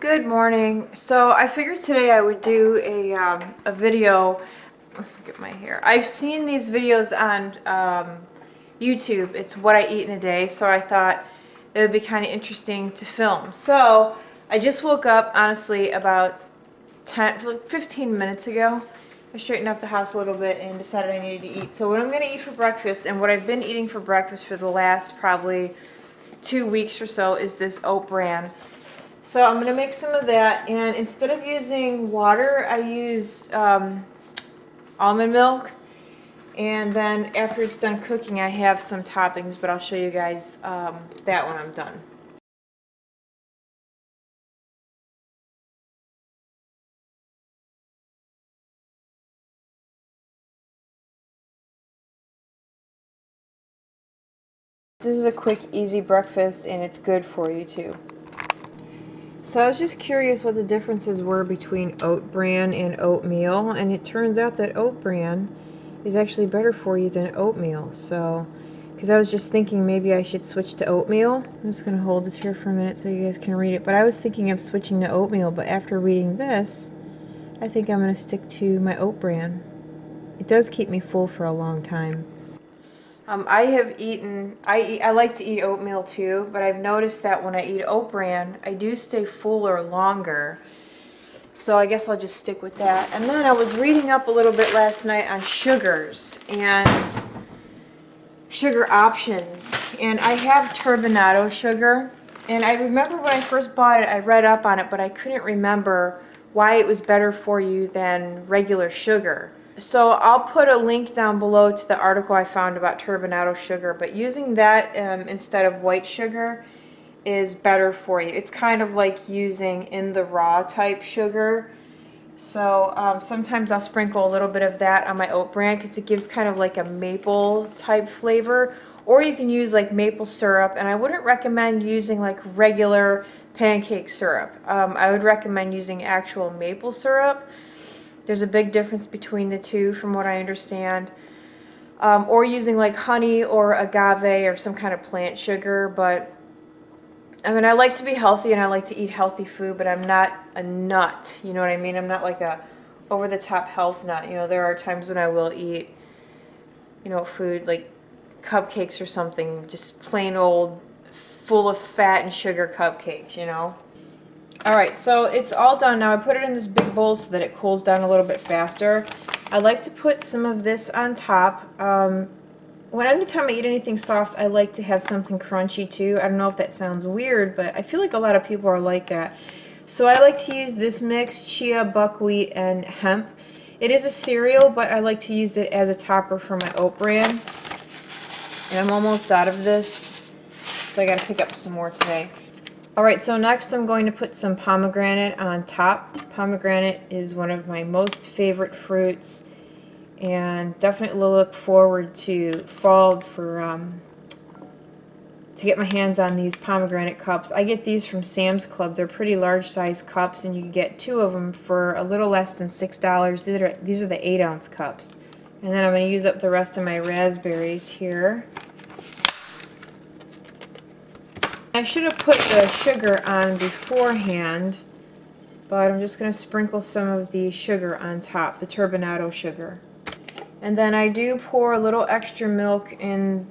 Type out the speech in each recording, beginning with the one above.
Good morning. So I figured today I would do a video. Look at my hair. I've seen these videos on YouTube. It's what I eat in a day. So I thought it would be kind of interesting to film. So I just woke up, honestly, about 15 minutes ago. I straightened up the house a little bit and decided I needed to eat. So what I'm going to eat for breakfast, and what I've been eating for breakfast for the last probably 2 weeks or so, is this oat bran. So I'm going to make some of that, and instead of using water, I use almond milk, and then after it's done cooking, I have some toppings, but I'll show you guys that when I'm done. This is a quick, easy breakfast, and it's good for you too. So I was just curious what the differences were between oat bran and oatmeal, and it turns out that oat bran is actually better for you than oatmeal. So, because I was just thinking maybe I should switch to oatmeal. I'm just going to hold this here for a minute so you guys can read it. But I was thinking of switching to oatmeal, but after reading this, I think I'm going to stick to my oat bran. It does keep me full for a long time. I like to eat oatmeal too, but I've noticed that when I eat oat bran, I do stay fuller longer. So I guess I'll just stick with that. And then I was reading up a little bit last night on sugars and sugar options. And I have turbinado sugar. And I remember when I first bought it, I read up on it, but I couldn't remember why it was better for you than regular sugar. So I'll put a link down below to the article I found about turbinado sugar, but using that instead of white sugar is better for you. It's kind of like using in the raw type sugar. So sometimes I'll sprinkle a little bit of that on my oat bran because it gives kind of like a maple type flavor. Or you can use like maple syrup, and I wouldn't recommend using like regular pancake syrup. I would recommend using actual maple syrup. There's a big difference between the two from what I understand. Or using like honey or agave or some kind of plant sugar. But I mean, I like to be healthy and I like to eat healthy food, but I'm not a nut. You know what I mean? I'm not like a over-the-top health nut. You know, there are times when I will eat, you know, food like cupcakes or something, just plain old full of fat and sugar cupcakes, you know. Alright, so it's all done now. I put it in this big bowl so that it cools down a little bit faster. I like to put some of this on top. Anytime I eat anything soft, I like to have something crunchy too. I don't know if that sounds weird, but I feel like a lot of people are like that. So I like to use this mix, chia, buckwheat, and hemp. It is a cereal, but I like to use it as a topper for my oat bran. And I'm almost out of this, so I gotta pick up some more today. Alright, so next I'm going to put some pomegranate on top. Pomegranate is one of my most favorite fruits, and definitely look forward to fall to get my hands on these pomegranate cups. I get these from Sam's Club. They're pretty large size cups, and you can get 2 of them for a little less than $6. These are the 8-ounce cups. And then I'm going to use up the rest of my raspberries here. I should have put the sugar on beforehand, but I'm just going to sprinkle some of the sugar on top, the turbinado sugar. And then I do pour a little extra milk in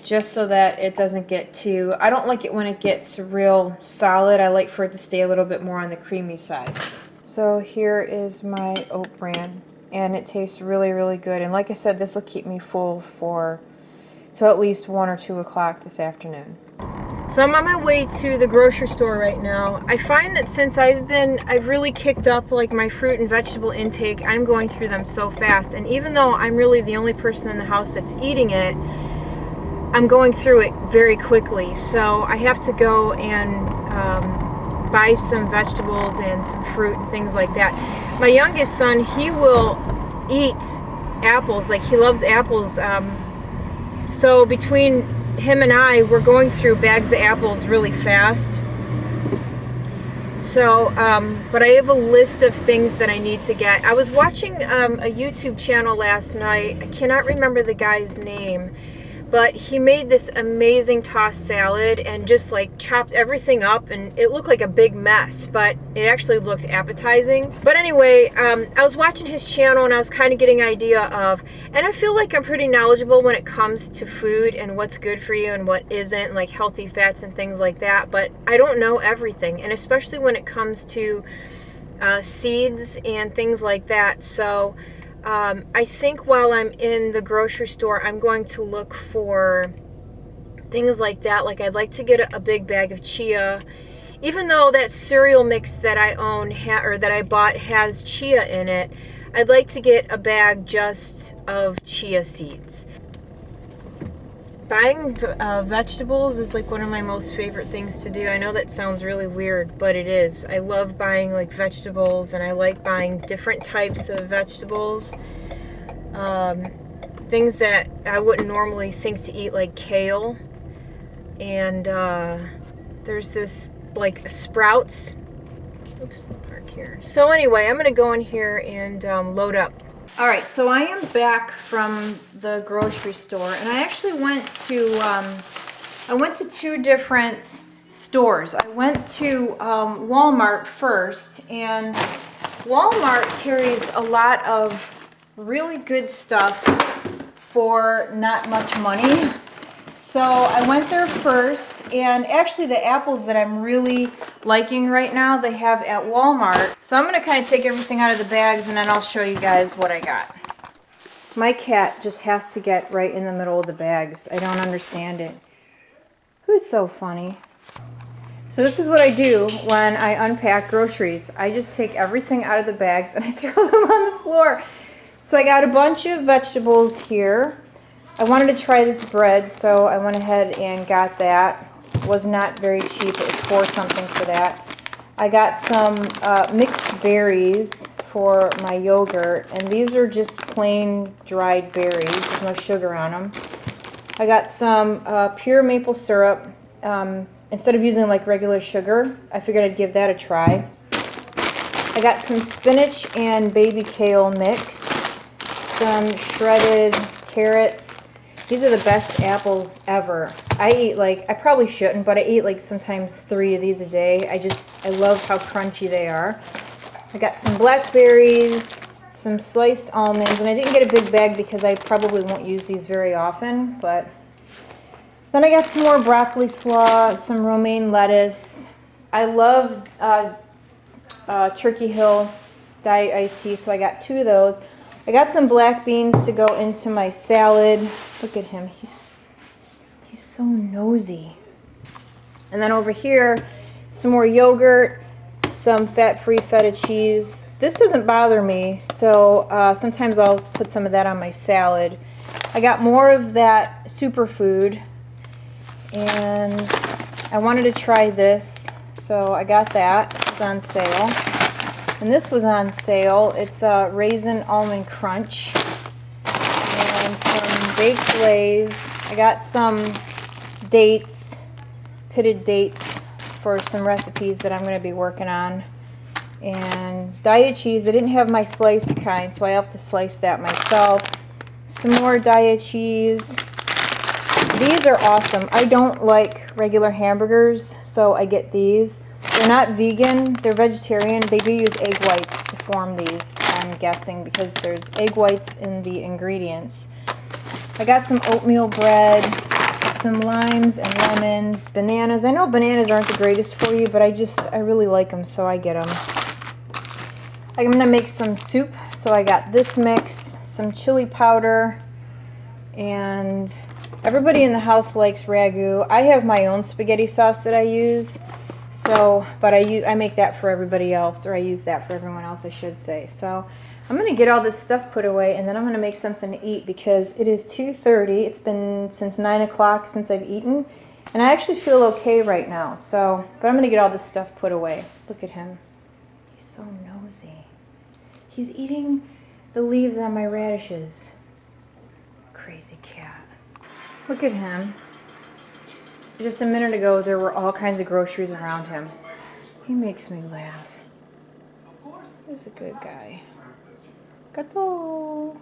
just so that it doesn't get too... I don't like it when it gets real solid. I like for it to stay a little bit more on the creamy side. So here is my oat bran, and it tastes really, really good. And like I said, this will keep me full till at least 1 or 2 o'clock this afternoon. So I'm on my way to the grocery store right now. I find that since I've really kicked up like my fruit and vegetable intake, I'm going through them so fast. And even though I'm really the only person in the house that's eating it, I'm going through it very quickly. So I have to go and buy some vegetables and some fruit and things like that. My youngest son, he will eat apples, like he loves apples. So between him and we're going through bags of apples really fast. So, but I have a list of things that I need to get. I was watching a YouTube channel last night. I cannot remember the guy's name, but he made this amazing tossed salad and just like chopped everything up, and it looked like a big mess, but it actually looked appetizing. But anyway, I was watching his channel and I was kind of getting an idea of, and I feel like I'm pretty knowledgeable when it comes to food and what's good for you and what isn't, like healthy fats and things like that, but I don't know everything, and especially when it comes to seeds and things like that. So I think while I'm in the grocery store, I'm going to look for things like that. Like I'd like to get a big bag of chia, even though that cereal mix that I own or that I bought has chia in it. I'd like to get a bag just of chia seeds. Buying vegetables is like one of my most favorite things to do. I know that sounds really weird, but it is. I love buying like vegetables, and I like buying different types of vegetables. Things that I wouldn't normally think to eat, like kale. And there's this like sprouts. Oops, park here. So anyway, I'm gonna go in here and load up. All right, so I am back from the grocery store, and I actually went to two different stores. I went to Walmart first, and Walmart carries a lot of really good stuff for not much money. So I went there first, and actually the apples that I'm really liking right now, they have at Walmart. So I'm going to kind of take everything out of the bags, and then I'll show you guys what I got. My cat just has to get right in the middle of the bags. I don't understand it. Who's so funny? So this is what I do when I unpack groceries. I just take everything out of the bags and I throw them on the floor. So I got a bunch of vegetables here. I wanted to try this bread, so I went ahead and got that. It was not very cheap. It was $4 something for that. I got some mixed berries for my yogurt, and these are just plain dried berries. There's no sugar on them. I got some pure maple syrup. Instead of using like regular sugar, I figured I'd give that a try. I got some spinach and baby kale mix, some shredded carrots. These are the best apples ever. I eat like, I probably shouldn't, but I eat like sometimes 3 of these a day. I love how crunchy they are. I got some blackberries, some sliced almonds, and I didn't get a big bag because I probably won't use these very often, but then I got some more broccoli slaw, some romaine lettuce. I love Turkey Hill Diet Iced Tea, so I got 2 of those. I got some black beans to go into my salad. Look at him. He's so nosy. And then over here, some more yogurt, some fat-free feta cheese. This doesn't bother me, so sometimes I'll put some of that on my salad. I got more of that superfood, and I wanted to try this, so I got that. It was on sale. And this was on sale. It's a Raisin Almond Crunch and some baked lays. I got some dates, pitted dates for some recipes that I'm going to be working on. And diet cheese. I didn't have my sliced kind, so I have to slice that myself. Some more diet cheese. These are awesome. I don't like regular hamburgers, so I get these. They're not vegan, they're vegetarian. They do use egg whites to form these, I'm guessing, because there's egg whites in the ingredients. I got some oatmeal bread, some limes and lemons, bananas. I know bananas aren't the greatest for you, but I really like them, so I get them. I'm going to make some soup, so I got this mix, some chili powder, and everybody in the house likes ragu. I have my own spaghetti sauce that I use. So, but I make that for everybody else, or I use that for everyone else, I should say. So, I'm going to get all this stuff put away, and then I'm going to make something to eat because it is 2:30. It's been since 9 o'clock since I've eaten, and I actually feel okay right now. So, but I'm going to get all this stuff put away. Look at him. He's so nosy. He's eating the leaves on my radishes. Crazy cat. Look at him. Just a minute ago, there were all kinds of groceries around him. He makes me laugh. He's a good guy. Gato.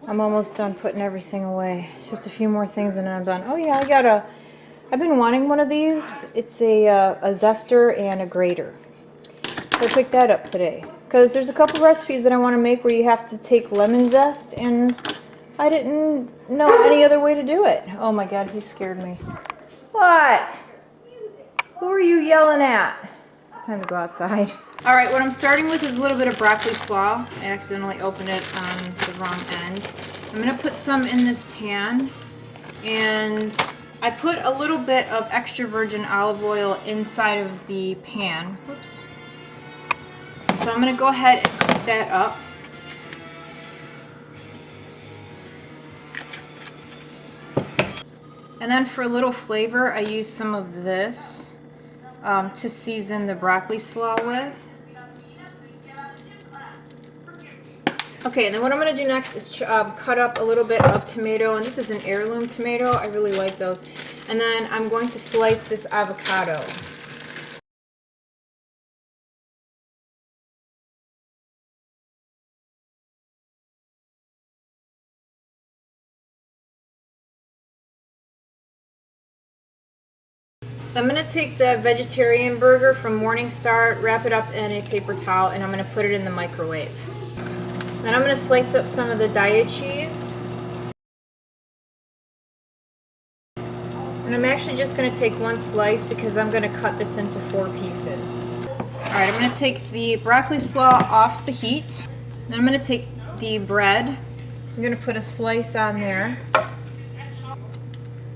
I'm almost done putting everything away. Just a few more things and then I'm done. Oh yeah, I've been wanting one of these. It's a zester and a grater. So I picked that up today. Because there's a couple recipes that I want to make where you have to take lemon zest, and I didn't know any other way to do it. Oh my god, he scared me. What? Who are you yelling at? It's time to go outside. Alright, what I'm starting with is a little bit of broccoli slaw. I accidentally opened it on the wrong end. I'm going to put some in this pan, and I put a little bit of extra virgin olive oil inside of the pan. Whoops. So I'm going to go ahead and cook that up. And then for a little flavor, I use some of this to season the broccoli slaw with. Okay, and then what I'm going to do next is cut up a little bit of tomato, and this is an heirloom tomato. I really like those. And then I'm going to slice this avocado. I'm going to take the vegetarian burger from Morningstar, wrap it up in a paper towel, and I'm going to put it in the microwave. Then I'm going to slice up some of the Daiya cheese. And I'm actually just going to take one slice because I'm going to cut this into 4 pieces. Alright, I'm going to take the broccoli slaw off the heat. Then I'm going to take the bread. I'm going to put a slice on there.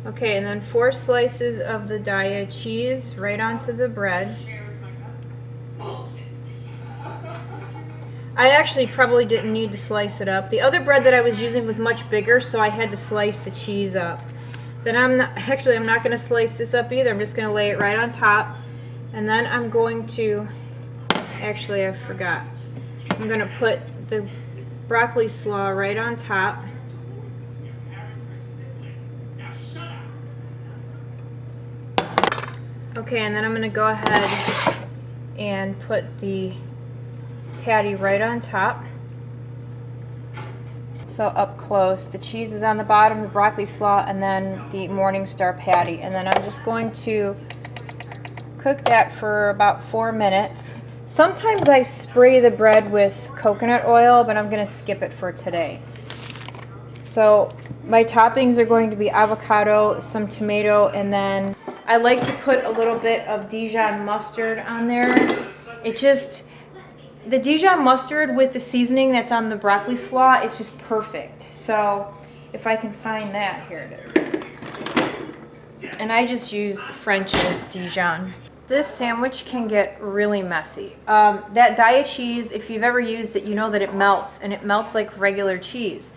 Okay, and then 4 slices of the Daiya cheese right onto the bread. I actually probably didn't need to slice it up. The other bread that I was using was much bigger, so I had to slice the cheese up. Then I'm not going to slice this up either. I'm just going to lay it right on top. And then I'm going to, actually I forgot. I'm going to put the broccoli slaw right on top. Okay, and then I'm going to go ahead and put the patty right on top. So up close, the cheese is on the bottom, the broccoli slaw, and then the Morningstar patty. And then I'm just going to cook that for about 4 minutes. Sometimes I spray the bread with coconut oil, but I'm going to skip it for today. So my toppings are going to be avocado, some tomato, and then I like to put a little bit of Dijon mustard on there. The Dijon mustard with the seasoning that's on the broccoli slaw, it's just perfect. So if I can find that, here it is. And I just use French's Dijon. This sandwich can get really messy. That Daiya cheese, if you've ever used it, you know that it melts, and it melts like regular cheese.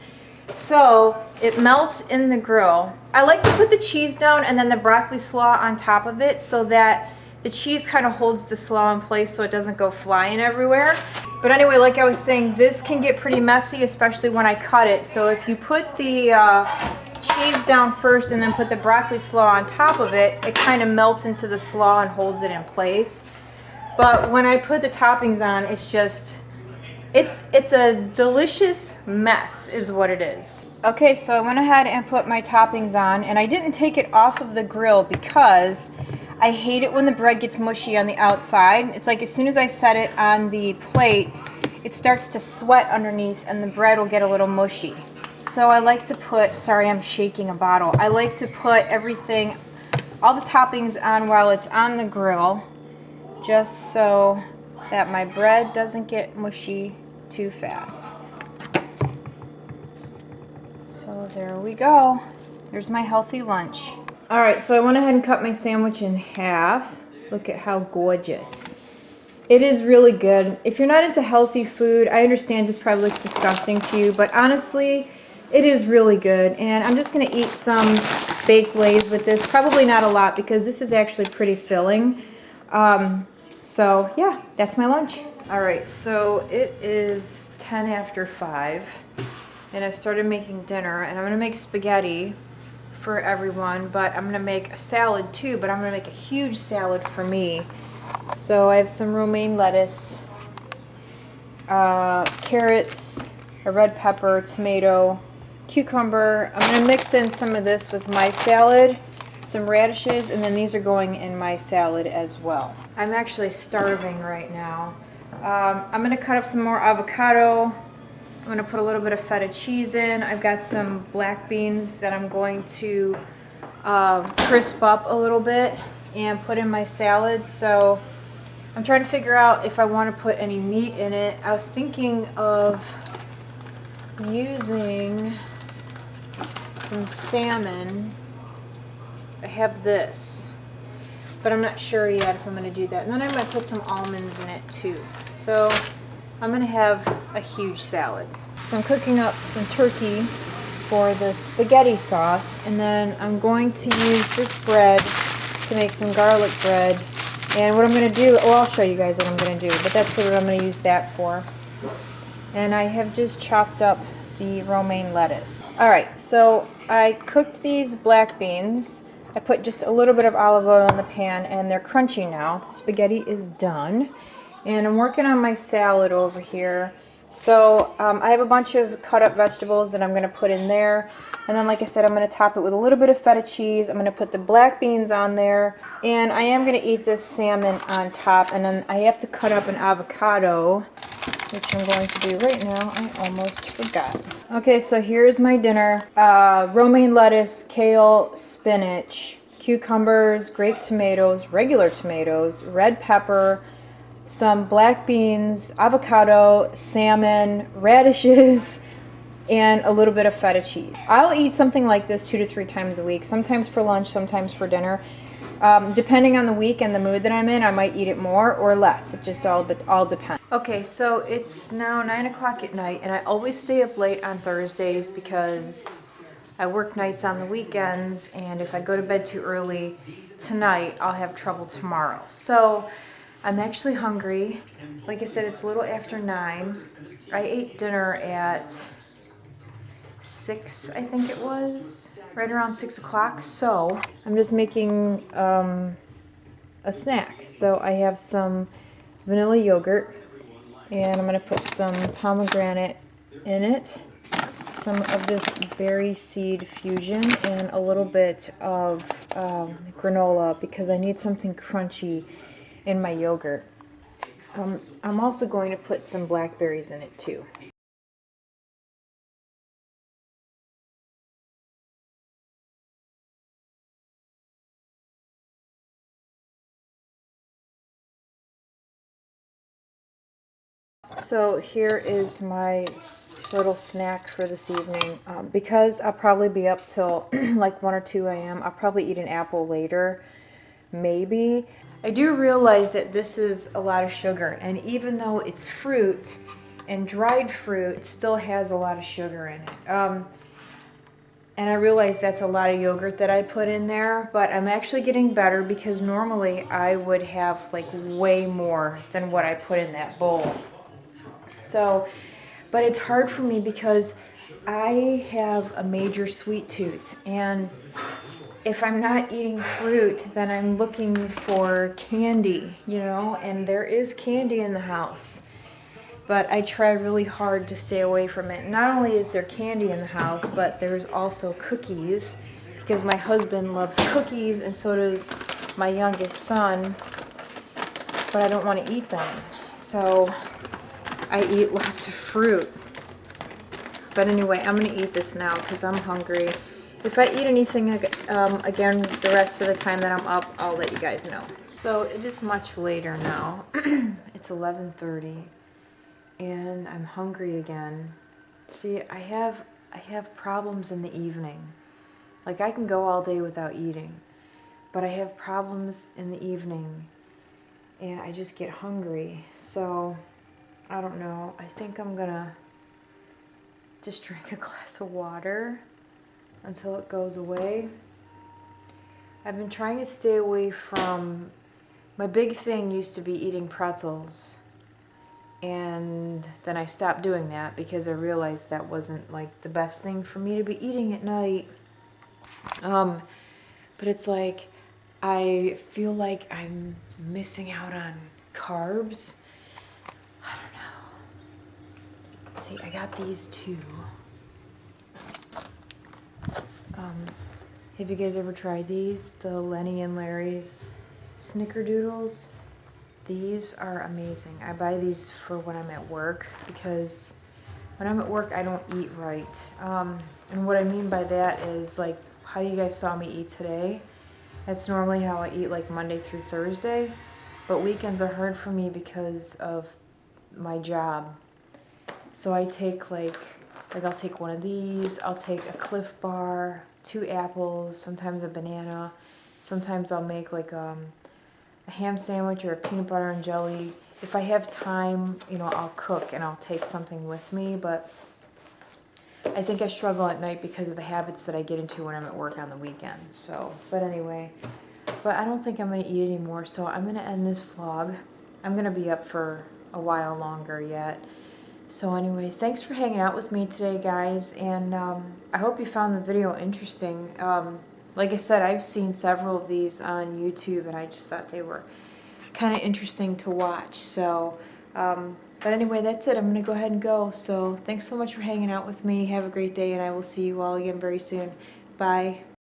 So it melts in the grill. I like to put the cheese down and then the broccoli slaw on top of it so that the cheese kind of holds the slaw in place so it doesn't go flying everywhere. But anyway, like I was saying, this can get pretty messy, especially when I cut it. So if you put the cheese down first and then put the broccoli slaw on top of it, it kind of melts into the slaw and holds it in place. But when I put the toppings on, it's a delicious mess is what it is. Okay, so I went ahead and put my toppings on, and I didn't take it off of the grill because I hate it when the bread gets mushy on the outside. It's like as soon as I set it on the plate, it starts to sweat underneath and the bread will get a little mushy. So I like to put, sorry I'm shaking a bottle, I like to put everything, all the toppings on while it's on the grill, just so that my bread doesn't get mushy too fast. So there we go. There's my healthy lunch. Alright, so I went ahead and cut my sandwich in half. Look at how gorgeous. It is really good. If you're not into healthy food, I understand this probably looks disgusting to you, but honestly, it is really good. And I'm just going to eat some baked lays with this. Probably not a lot because this is actually pretty filling. So yeah, that's my lunch. Alright, so it is 10 after 5 and I've started making dinner, and I'm going to make spaghetti for everyone, but I'm going to make a salad too, but I'm going to make a huge salad for me. So I have some romaine lettuce, carrots, a red pepper, tomato, cucumber. I'm going to mix in some of this with my salad, some radishes, and then these are going in my salad as well. I'm actually starving right now. I'm going to cut up some more avocado. I'm going to put a little bit of feta cheese in. I've got some black beans that I'm going to crisp up a little bit and put in my salad. So I'm trying to figure out if I want to put any meat in it. I was thinking of using some salmon. I have this, but I'm not sure yet if I'm going to do that. And then I might put some almonds in it too. So I'm going to have a huge salad. So I'm cooking up some turkey for the spaghetti sauce, and then I'm going to use this bread to make some garlic bread. And what I'm going to do, well, I'll show you guys what I'm going to do, but that's what I'm going to use that for. And I have just chopped up the romaine lettuce. Alright, so I cooked these black beans. I put just a little bit of olive oil in the pan, and they're crunchy now. The spaghetti is done. And I'm working on my salad over here. So I have a bunch of cut up vegetables that I'm going to put in there. And then, like I said, I'm going to top it with a little bit of feta cheese. I'm going to put the black beans on there. And I am going to eat this salmon on top. And then I have to cut up an avocado, which I'm going to do right now. I almost forgot. Okay, so here's my dinner. Romaine lettuce, kale, spinach, cucumbers, grape tomatoes, regular tomatoes, red pepper, some black beans, avocado, salmon, radishes, and a little bit of feta cheese. I'll eat something like this 2 to 3 times a week, sometimes for lunch, sometimes for dinner. Depending on the week and the mood that I'm in, I might eat it more or less. It just all depends. Okay, so it's now 9 o'clock at night, and I always stay up late on Thursdays because I work nights on the weekends, and if I go to bed too early tonight, I'll have trouble tomorrow. So I'm actually hungry. Like I said, it's a little after 9. I ate dinner at 6, I think it was, right around 6 o'clock. So I'm just making a snack. So I have some vanilla yogurt, and I'm going to put some pomegranate in it, some of this berry seed fusion, and a little bit of granola because I need something crunchy in my yogurt. I'm also going to put some blackberries in it too. So here is my little snack for this evening. Because I'll probably be up till like 1 or 2 a.m., I'll probably eat an apple later, maybe. I do realize that this is a lot of sugar, and even though it's fruit and dried fruit, it still has a lot of sugar in it. And I realize that's a lot of yogurt that I put in there, but I'm actually getting better because normally I would have like way more than what I put in that bowl. So, but it's hard for me because I have a major sweet tooth, and if I'm not eating fruit, then I'm looking for candy, you know, and there is candy in the house. But I try really hard to stay away from it. Not only is there candy in the house, but there's also cookies, because my husband loves cookies, and so does my youngest son, but I don't want to eat them. So I eat lots of fruit. But anyway, I'm going to eat this now because I'm hungry. If I eat anything again the rest of the time that I'm up, I'll let you guys know. So it is much later now. It's 11:30, and I'm hungry again. See, I have problems in the evening. Like, I can go all day without eating, but I have problems in the evening, and I just get hungry. So I don't know. I think I'm gonna just drink a glass of water until it goes away. I've been trying to stay away from, my big thing used to be eating pretzels, and then I stopped doing that because I realized that wasn't like the best thing for me to be eating at night. But it's like I feel like I'm missing out on carbs. I don't know. See, I got these two. Have you guys ever tried these? The Lenny and Larry's Snickerdoodles? These are amazing. I buy these for when I'm at work because when I'm at work I don't eat right. And what I mean by that is like how you guys saw me eat today. That's normally how I eat like Monday through Thursday. But weekends are hard for me because of my job. So I take like I'll take one of these, I'll take a Cliff Bar, 2 apples, sometimes a banana. Sometimes I'll make like a ham sandwich or a peanut butter and jelly. If I have time, you know, I'll cook and I'll take something with me, but I think I struggle at night because of the habits that I get into when I'm at work on the weekends. So, but anyway, but I don't think I'm going to eat anymore, so I'm going to end this vlog. I'm going to be up for a while longer yet. So anyway, thanks for hanging out with me today, guys, and I hope you found the video interesting. Like I said, I've seen several of these on YouTube, and I just thought they were kind of interesting to watch. So, but anyway, that's it. I'm going to go ahead and go. So thanks so much for hanging out with me. Have a great day, and I will see you all again very soon. Bye.